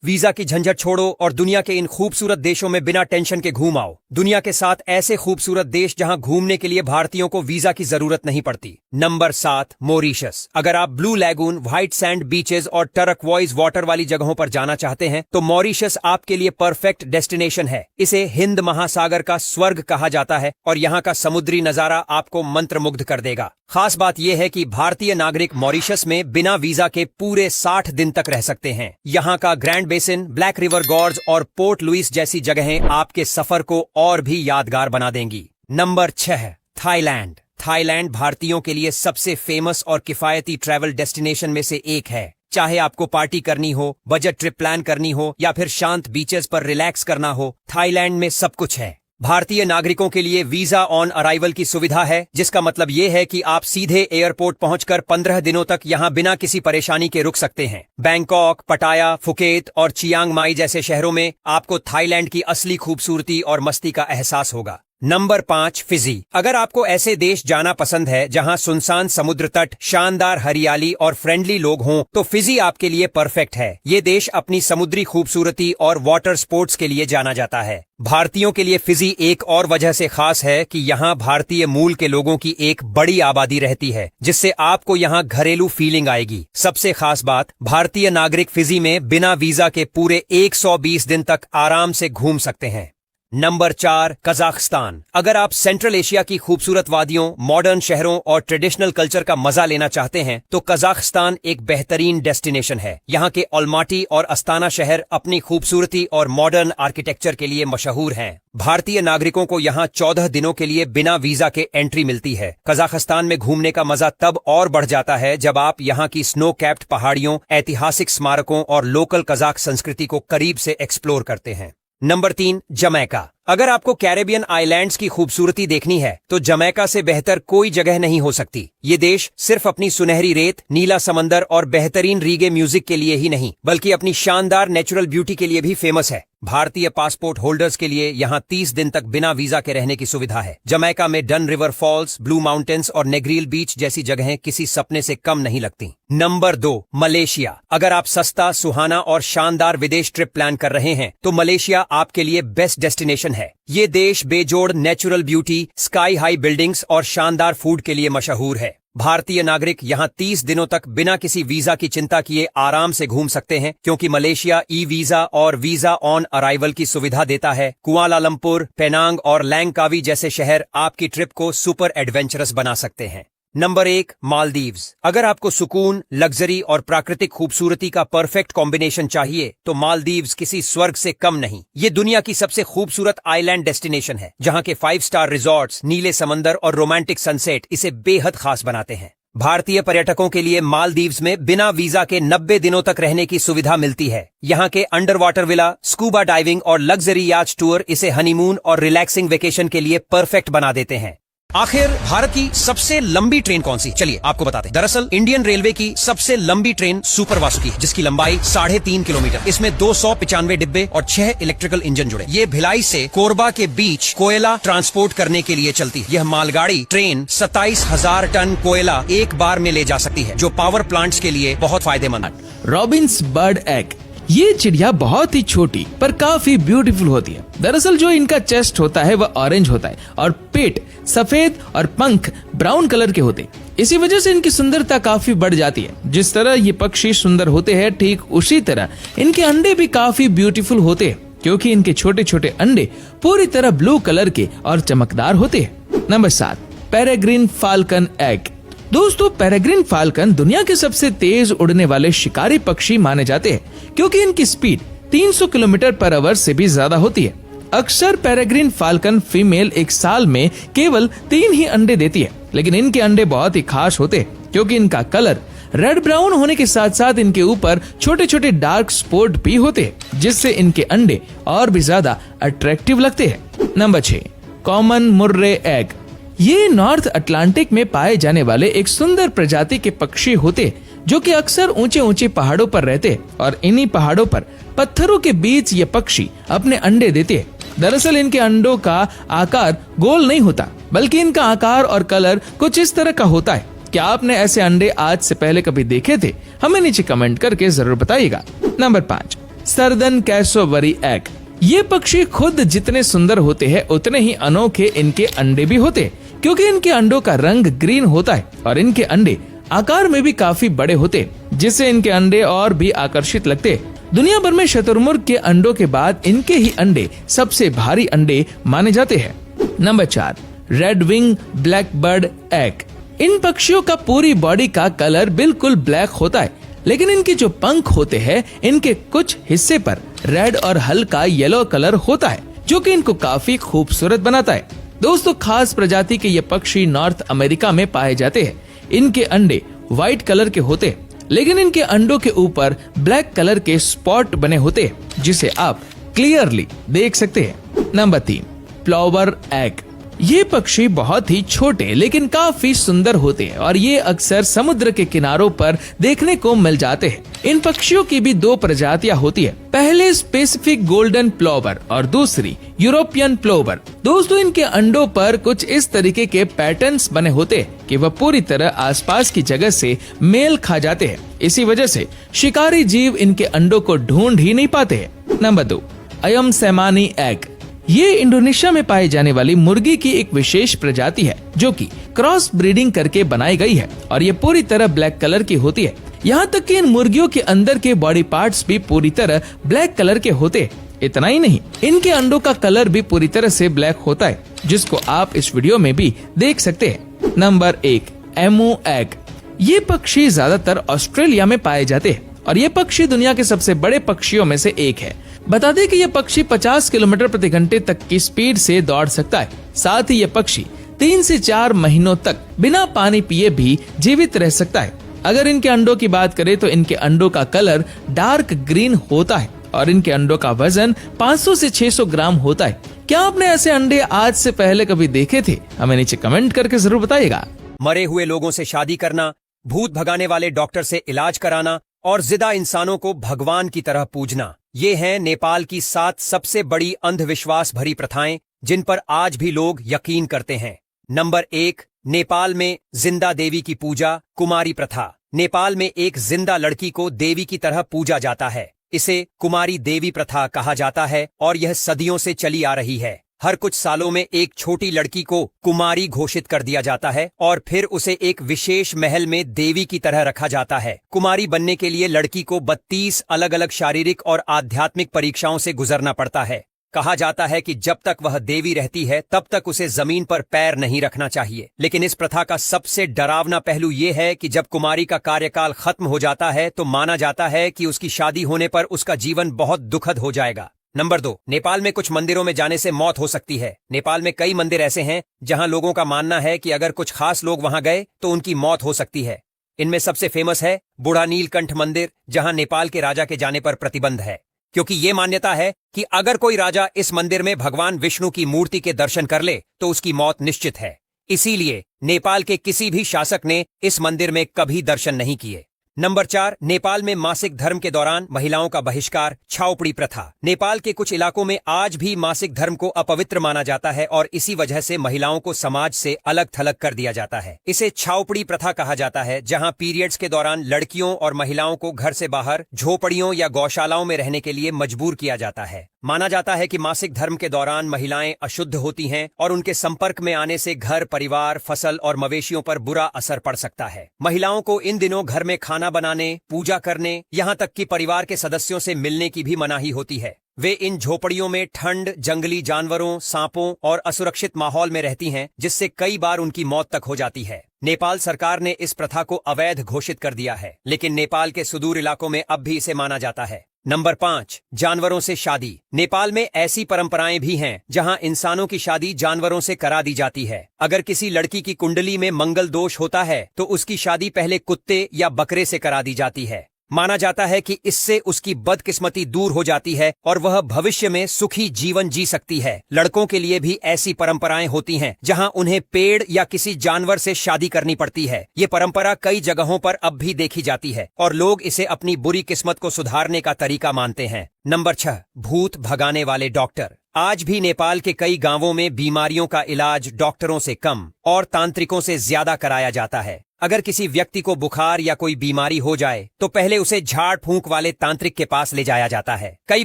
Visa की झंझट छोड़ो और दुनिया के इन खूबसूरत देशों में बिना टेंशन के घूम आओ। दुनिया के 7 ऐसे खूबसूरत देश जहां घूमने के लिए भारतीयों को वीजा की जरूरत नहीं पड़ती। Number 7, Mauritius. अगर आप blue lagoon, white sand beaches और टर्कवॉइज वाटर वाली जगहों पर जाना चाहते हैं तो मॉरिशस आपके लिए परफेक्ट डेस्टिनेशन है। इसे हिंद महासागर का स्वर्ग कहा जाता है और यहाँ का समुद्री नजारा आपको मंत्रमुग्ध कर देगा। खास बात यह है कि भारतीय नागरिक मॉरिशस में बिना वीजा के पूरे 60 दिन तक रह सकते हैं। यहाँ का grand basin, black river gorge और पोर्ट लुइस जैसी जगहें आपके सफर को और भी यादगार बना देंगी। Number 6, Thailand. थाईलैंड भारतीयों के लिए सबसे फेमस और किफायती ट्रैवल डेस्टिनेशन में से एक है। चाहे आपको पार्टी करनी हो, बजट ट्रिप प्लान करनी हो या फिर शांत बीचेस पर रिलैक्स करना हो, थाईलैंड में सब कुछ है। भारतीय नागरिकों के लिए वीजा ऑन अराइवल की सुविधा है, जिसका मतलब ये है कि आप सीधे एयरपोर्ट पहुंचकर 15 दिनों तक यहां बिना किसी परेशानी के रुक सकते हैं। बैंकॉक, पटाया, फुकेत और चियांग माई जैसे शहरों में आपको थाईलैंड की असली खूबसूरती और मस्ती का एहसास होगा। Number 5, Fiji. अगर आपको ऐसे देश जाना पसंद है जहां सुनसान समुद्र तट, शानदार हरियाली और फ्रेंडली लोग हों, तो फिजी आपके लिए परफेक्ट है। ये देश अपनी समुद्री खूबसूरती और वाटर स्पोर्ट्स के लिए जाना जाता है। भारतीयों के लिए फिजी एक और वजह से खास है कि यहाँ भारतीय मूल के लोगों की एक बड़ी आबादी रहती है, जिससे आपको यहाँ घरेलू फीलिंग आएगी। सबसे खास बात, भारतीय नागरिक फिजी में बिना वीजा के पूरे 120 दिन तक आराम से घूम सकते हैं। Number 4, Kazakhstan. अगर आप सेंट्रल एशिया की खूबसूरत वादियों, मॉडर्न शहरों और ट्रेडिशनल कल्चर का मजा लेना चाहते हैं तो कजाकिस्तान एक बेहतरीन डेस्टिनेशन है। यहाँ के ऑलमाटी और अस्ताना शहर अपनी खूबसूरती और मॉडर्न आर्किटेक्चर के लिए मशहूर हैं। भारतीय नागरिकों को यहाँ 14 दिनों के लिए बिना वीजा के एंट्री मिलती है। कजाकिस्तान में घूमने का मजा तब और बढ़ जाता है जब आप यहाँ की स्नो कैप्ड पहाड़ियों, ऐतिहासिक स्मारकों और लोकल कजाक संस्कृति को करीब से एक्सप्लोर करते हैं। Number 3, Jamaica. अगर आपको कैरेबियन आइलैंड्स की खूबसूरती देखनी है तो जमैका से बेहतर कोई जगह नहीं हो सकती। ये देश सिर्फ अपनी सुनहरी रेत, नीला समंदर और बेहतरीन रीगे म्यूजिक के लिए ही नहीं, बल्कि अपनी शानदार नेचुरल ब्यूटी के लिए भी फेमस है। भारतीय पासपोर्ट होल्डर्स के लिए यहाँ 30 दिन तक बिना वीजा के रहने की सुविधा है। जमैका में done river false, blue mountains और नेग्रील बीच जैसी जगहें किसी सपने से कम नहीं लगती। Number 2, Malaysia. अगर आप सस्ता, सुहाना और शानदार विदेश ट्रिप प्लान कर रहे हैं तो मलेशिया आपके लिए बेस्ट डेस्टिनेशन है। ये देश बेजोड़ natural beauty, sky high buildings और शानदार फूड के लिए मशहूर है। भारतीय नागरिक यहाँ 30 दिनों तक बिना किसी वीजा की चिंता किए आराम से घूम सकते हैं, क्योंकि मलेशिया ई वीजा और वीजा ऑन अराइवल की सुविधा देता है। कुआलालंपुर, पेनांग और लैंगकावी जैसे शहर आपकी ट्रिप को सुपर एडवेंचरस बना सकते हैं। नंबर 1, मालदीव्स। अगर आपको सुकून, लग्जरी और प्राकृतिक खूबसूरती का परफेक्ट कॉम्बिनेशन चाहिए तो मालदीव्स किसी स्वर्ग से कम नहीं। ये दुनिया की सबसे खूबसूरत आइलैंड डेस्टिनेशन है, जहां के 5 स्टार रिजॉर्ट्स, नीले समंदर और रोमांटिक सनसेट इसे बेहद खास बनाते हैं। भारतीय पर्यटकों के लिए मालदीव्स में बिना वीजा के 90 दिनों तक रहने की सुविधा मिलती है। यहाँ के under water villa, scuba diving और लग्जरी याच टूर इसे हनीमून और रिलैक्सिंग वेकेशन के लिए परफेक्ट बना देते हैं। आखिर भारत की सबसे लंबी ट्रेन कौन सी? चलिए आपको बताते हैं। दरअसल इंडियन रेलवे की सबसे लंबी ट्रेन सुपर वासुकी है, जिसकी लंबाई 3.5 किलोमीटर। इसमें 295 डिब्बे और 6 इलेक्ट्रिकल इंजन जुड़े। ये भिलाई से कोरबा के बीच कोयला ट्रांसपोर्ट करने के लिए चलती है। यह मालगाड़ी ट्रेन 27,000 टन कोयला एक बार में ले जा सकती है, जो पावर प्लांट्स के लिए बहुत फायदेमंद है। Robins bird egg. ये चिड़िया बहुत ही छोटी पर काफी ब्यूटीफुल होती है। दरअसल जो इनका चेस्ट होता है वह ऑरेंज होता है और पेट सफेद और पंख ब्राउन कलर के होते हैं। इसी वजह से इनकी सुंदरता काफी बढ़ जाती है। जिस तरह ये पक्षी सुंदर होते हैं, ठीक उसी तरह इनके अंडे भी काफी ब्यूटीफुल होते हैं, क्योंकि इनके छोटे छोटे अंडे पूरी तरह ब्लू कलर के और चमकदार होते हैं। Number 7, peregrine falcon egg. दोस्तों, पेरेग्रिन फाल्कन दुनिया के सबसे तेज उड़ने वाले शिकारी पक्षी माने जाते हैं, क्योंकि इनकी स्पीड 300 किलोमीटर पर आवर से भी ज्यादा होती है। अक्सर पेरेग्रिन फाल्कन फीमेल एक साल में केवल 3 ही अंडे देती है, लेकिन इनके अंडे बहुत ही खास होते हैं, क्योंकि इनका कलर रेड ब्राउन होने के साथ साथ इनके ऊपर छोटे छोटे डार्क स्पॉट भी होते हैं, जिससे इनके अंडे और भी ज्यादा अट्रैक्टिव लगते हैं। Number 6, common Murray egg. ये नॉर्थ अटलांटिक में पाए जाने वाले एक सुंदर प्रजाति के पक्षी होते, जो कि अक्सर ऊंचे ऊंचे पहाड़ों पर रहते और इन्हीं पहाड़ों पर पत्थरों के बीच ये पक्षी अपने अंडे देते हैं। दरअसल इनके अंडों का आकार गोल नहीं होता, बल्कि इनका आकार और कलर कुछ इस तरह का होता है। क्या आपने ऐसे अंडे आज से पहले कभी देखे थे? हमें नीचे कमेंट करके जरूर बताइएगा। Number 5, southern cassowary egg. ये पक्षी खुद जितने सुंदर होते हैं उतने ही अनोखे इनके अंडे भी होते हैं, क्योंकि इनके अंडों का रंग ग्रीन होता है और इनके अंडे आकार में भी काफी बड़े होते हैं, जिससे इनके अंडे और भी आकर्षित लगते हैं। दुनिया भर में शुतुरमुर्ग के अंडों के बाद इनके ही अंडे सबसे भारी अंडे माने जाते हैं। Number 4, red wing black bird egg. इन पक्षियों का पूरी बॉडी का कलर बिल्कुल ब्लैक होता है, लेकिन इनके जो पंख होते हैं इनके कुछ हिस्से पर रेड और हल्का येलो कलर होता है, जो कि इनको काफी खूबसूरत बनाता है। दोस्तों, खास प्रजाति के ये पक्षी नॉर्थ अमेरिका में पाए जाते हैं। इनके अंडे व्हाइट कलर के होते हैं, लेकिन इनके अंडों के ऊपर ब्लैक कलर के स्पॉट बने होते हैं, जिसे आप क्लियरली देख सकते हैं। Number 3, plover egg. ये पक्षी बहुत ही छोटे लेकिन काफी सुंदर होते हैं और ये अक्सर समुद्र के किनारों पर देखने को मिल जाते हैं। इन पक्षियों की भी 2 प्रजातियां होती है, पहले स्पेसिफिक गोल्डन प्लोवर और दूसरी यूरोपियन प्लोवर। दोस्तों, इनके अंडों पर कुछ इस तरीके के पैटर्न्स बने होते हैं कि वह पूरी तरह आसपास की जगह से मेल खा जाते हैं। इसी वजह से शिकारी जीव इनके अंडों को ढूंढ ही नहीं पाते हैं। नंबर 2, अयम सैमानी एग। ये इंडोनेशिया में पाई जाने वाली मुर्गी की एक विशेष प्रजाति है, जो कि क्रॉस ब्रीडिंग करके बनाई गई है और ये पूरी तरह ब्लैक कलर की होती है। यहाँ तक कि इन मुर्गियों के अंदर के बॉडी पार्ट्स भी पूरी तरह ब्लैक कलर के होते हैं। इतना ही नहीं, इनके अंडों का कलर भी पूरी तरह से ब्लैक होता है, जिसको आप इस वीडियो में भी देख सकते हैं। Number 1, emu egg. ये पक्षी ज्यादातर ऑस्ट्रेलिया में पाए जाते हैं और ये पक्षी दुनिया के सबसे बड़े पक्षियों में से एक है। बता दें कि यह पक्षी 50 किलोमीटर प्रति घंटे तक की स्पीड से दौड़ सकता है। साथ ही यह पक्षी 3 से 4 महीनों तक बिना पानी पिए भी जीवित रह सकता है। अगर इनके अंडों की बात करें तो इनके अंडों का कलर डार्क ग्रीन होता है और इनके अंडों का वजन 500 से 600 ग्राम होता है। क्या आपने ऐसे अंडे आज से पहले कभी देखे थे? हमें नीचे कमेंट करके जरूर बताइएगा। मरे हुए लोगों से शादी करना, भूत भगाने वाले डॉक्टर से इलाज कराना और जिंदा इंसानों को भगवान की तरह पूजना, ये हैं नेपाल की 7 सबसे बड़ी अंधविश्वास भरी प्रथाएं जिन पर आज भी लोग यकीन करते हैं। नंबर 1, नेपाल में जिंदा देवी की पूजा, कुमारी प्रथा। नेपाल में एक जिंदा लड़की को देवी की तरह पूजा जाता है। इसे कुमारी देवी प्रथा कहा जाता है और यह सदियों से चली आ रही है। हर कुछ सालों में एक छोटी लड़की को कुमारी घोषित कर दिया जाता है और फिर उसे एक विशेष महल में देवी की तरह रखा जाता है। कुमारी बनने के लिए लड़की को 32 अलग अलग शारीरिक और आध्यात्मिक परीक्षाओं से गुजरना पड़ता है। कहा जाता है कि जब तक वह देवी रहती है तब तक उसे जमीन पर पैर नहीं रखना चाहिए। लेकिन इस प्रथा का सबसे डरावना पहलू ये है कि जब कुमारी का कार्यकाल खत्म हो जाता है तो माना जाता है कि उसकी शादी होने पर उसका जीवन बहुत दुखद हो जाएगा। नंबर 2, नेपाल में कुछ मंदिरों में जाने से मौत हो सकती है। नेपाल में कई मंदिर ऐसे हैं जहां लोगों का मानना है कि अगर कुछ खास लोग वहां गए तो उनकी मौत हो सकती है। इनमें सबसे फेमस है बूढ़ा नीलकंठ मंदिर, जहां नेपाल के राजा के जाने पर प्रतिबंध है, क्योंकि ये मान्यता है कि अगर कोई राजा इस मंदिर में भगवान विष्णु की मूर्ति के दर्शन कर ले तो उसकी मौत निश्चित है। इसीलिए नेपाल के किसी भी शासक ने इस मंदिर में कभी दर्शन नहीं किए। नंबर 4, नेपाल में मासिक धर्म के दौरान महिलाओं का बहिष्कार, छाउपड़ी प्रथा। नेपाल के कुछ इलाकों में आज भी मासिक धर्म को अपवित्र माना जाता है और इसी वजह से महिलाओं को समाज से अलग थलग कर दिया जाता है। इसे छाउपड़ी प्रथा कहा जाता है, जहां पीरियड्स के दौरान लड़कियों और महिलाओं को घर से बाहर झोपड़ियों या गौशालाओं में रहने के लिए मजबूर किया जाता है। माना जाता है कि मासिक धर्म के दौरान महिलाएं अशुद्ध होती हैं और उनके संपर्क में आने से घर, परिवार, फसल और मवेशियों पर बुरा असर पड़ सकता है। महिलाओं को इन दिनों घर में खाना बनाने, पूजा करने, यहाँ तक कि परिवार के सदस्यों से मिलने की भी मनाही होती है। वे इन झोपड़ियों में ठंड, जंगली जानवरों, सांपों और असुरक्षित माहौल में रहती हैं, जिससे कई बार उनकी मौत तक हो जाती है। नेपाल सरकार ने इस प्रथा को अवैध घोषित कर दिया है, लेकिन नेपाल के सुदूर इलाकों में अब भी इसे माना जाता है। नंबर 5, जानवरों से शादी। नेपाल में ऐसी परंपराएं भी हैं जहां इंसानों की शादी जानवरों से करा दी जाती है। अगर किसी लड़की की कुंडली में मंगल दोष होता है तो उसकी शादी पहले कुत्ते या बकरे से करा दी जाती है। माना जाता है कि इससे उसकी बदकिस्मती दूर हो जाती है और वह भविष्य में सुखी जीवन जी सकती है। लड़कों के लिए भी ऐसी परंपराएं होती हैं जहां उन्हें पेड़ या किसी जानवर से शादी करनी पड़ती है। ये परंपरा कई जगहों पर अब भी देखी जाती है और लोग इसे अपनी बुरी किस्मत को सुधारने का तरीका मानते हैं। नंबर 6, भूत भगाने वाले डॉक्टर। आज भी नेपाल के कई गांवों में बीमारियों का इलाज डॉक्टरों से कम और तांत्रिकों से ज्यादा कराया जाता है। अगर किसी व्यक्ति को बुखार या कोई बीमारी हो जाए तो पहले उसे झाड़ फूंक वाले तांत्रिक के पास ले जाया जाता है। कई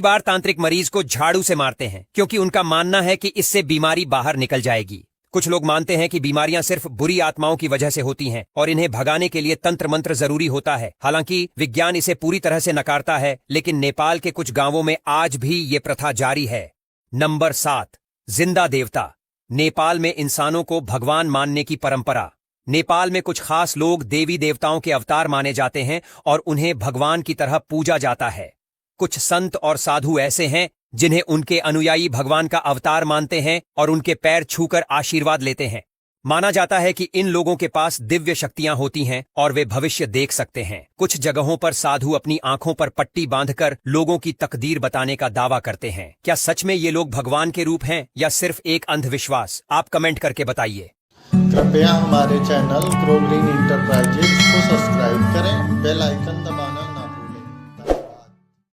बार तांत्रिक मरीज को झाड़ू से मारते हैं क्योंकि उनका मानना है कि इससे बीमारी बाहर निकल जाएगी। कुछ लोग मानते हैं कि बीमारियां सिर्फ बुरी आत्माओं की वजह से होती हैं और इन्हें भगाने के लिए तंत्र मंत्र जरूरी होता है। हालांकि विज्ञान इसे पूरी तरह से नकारता है, लेकिन नेपाल के कुछ गांवों में आज भी ये प्रथा जारी है। नंबर 7, जिंदा देवता। नेपाल में इंसानों को भगवान मानने की परंपरा। नेपाल में कुछ खास लोग देवी देवताओं के अवतार माने जाते हैं और उन्हें भगवान की तरह पूजा जाता है। कुछ संत और साधु ऐसे हैं जिन्हें उनके अनुयायी भगवान का अवतार मानते हैं और उनके पैर छूकर आशीर्वाद लेते हैं। माना जाता है कि इन लोगों के पास दिव्य शक्तियां होती हैं और वे भविष्य देख सकते हैं। कुछ जगहों पर साधु अपनी आंखों पर पट्टी बांधकर लोगों की तकदीर बताने का दावा करते हैं। क्या सच में ये लोग भगवान के रूप हैं या सिर्फ एक अंधविश्वास? आप कमेंट करके बताइए। कृपया हमारे चैनल ग्रो ग्रीन इंटरप्राइजेज को सब्सक्राइब करें, बेल आइकन दबाएं।